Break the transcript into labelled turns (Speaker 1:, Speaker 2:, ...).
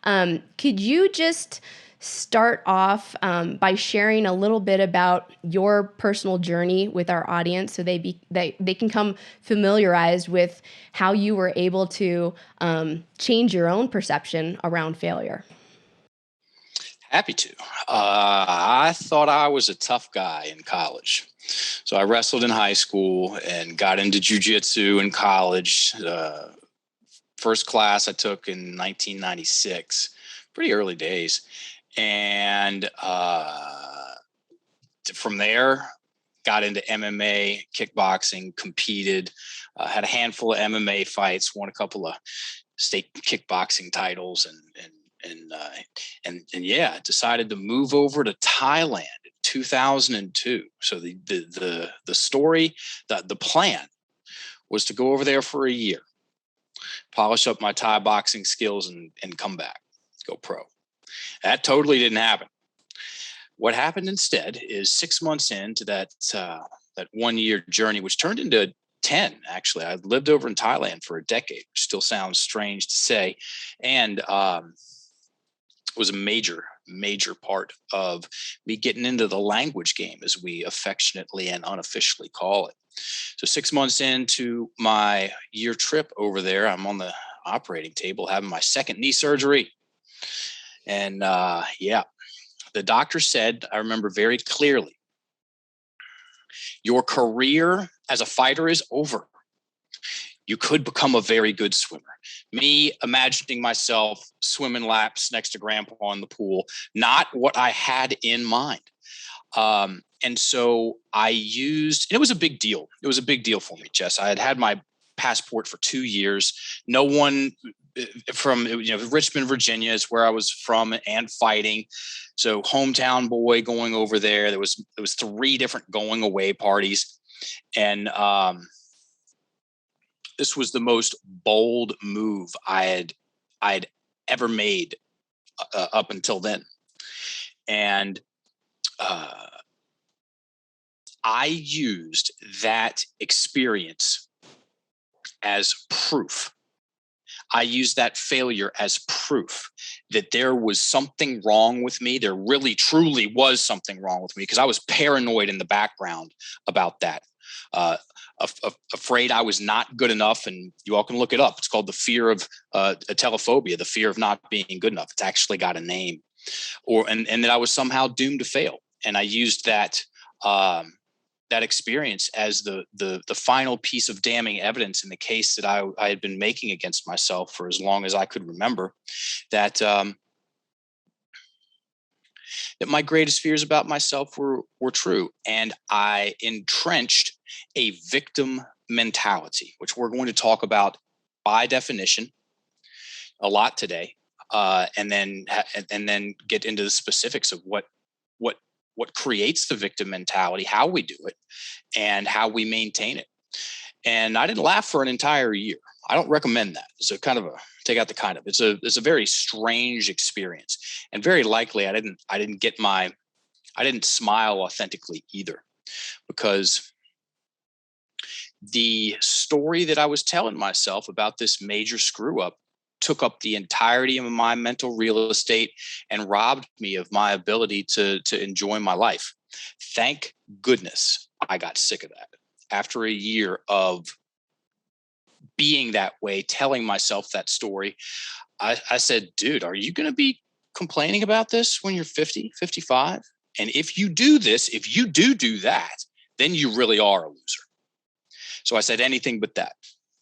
Speaker 1: Could you just start off by sharing a little bit about your personal journey with our audience, so they can come familiarized with how you were able to change your own perception around failure?
Speaker 2: Happy to. I thought I was a tough guy in college. So I wrestled in high school and got into jujitsu in college. First class I took in 1996, pretty early days. And from there, got into MMA, kickboxing, competed, had a handful of MMA fights, won a couple of state kickboxing titles, and yeah, decided to move over to Thailand in 2002. So the story, the plan was to go over there for a year, polish up my Thai boxing skills, and come back, go pro. That totally didn't happen. What happened instead is 6 months into that 1 year journey, which turned into 10, actually. I lived over in Thailand for a decade, which still sounds strange to say. And was a major part of me getting into the language game, as we affectionately and unofficially call it. So 6 months into my year trip over there, I'm on the operating table having my second knee surgery. And yeah, the doctor said, I remember very clearly, your career as a fighter is over. You could become a very good swimmer. Me imagining myself swimming laps next to grandpa in the pool, not what I had in mind. And so I used, and it was a big deal. It was a big deal for me, Jess. I had had my passport for 2 years. No one from, Richmond, Virginia is where I was from and fighting. So hometown boy going over there. There was 3 different going away parties. And this was the most bold move I'd ever made up until then. And I used that experience as proof. I used that failure as proof that there was something wrong with me. There really, truly was something wrong with me, because I was paranoid in the background about that. Afraid I was not good enough. And you all can look it up. It's called the fear of telephobia, the fear of not being good enough. It's actually got a name. And that I was somehow doomed to fail. And I used that experience as the final piece of damning evidence in the case that I had been making against myself for as long as I could remember, that my greatest fears about myself were true. And I entrenched a victim mentality, which we're going to talk about by definition a lot today, and then get into the specifics of what creates the victim mentality, how we do it, and how we maintain it. And I didn't laugh for an entire year. I don't recommend that. It's a kind of take out the kind of. It's a very strange experience, and very likely I didn't smile authentically either, because the story that I was telling myself about this major screw up took up the entirety of my mental real estate and robbed me of my ability to enjoy my life. Thank goodness I got sick of that. After a year of being that way, telling myself that story, I said, dude, are you going to be complaining about this when you're 50, 55? And if you do this, if you do that, then you really are a loser. So I said anything but that.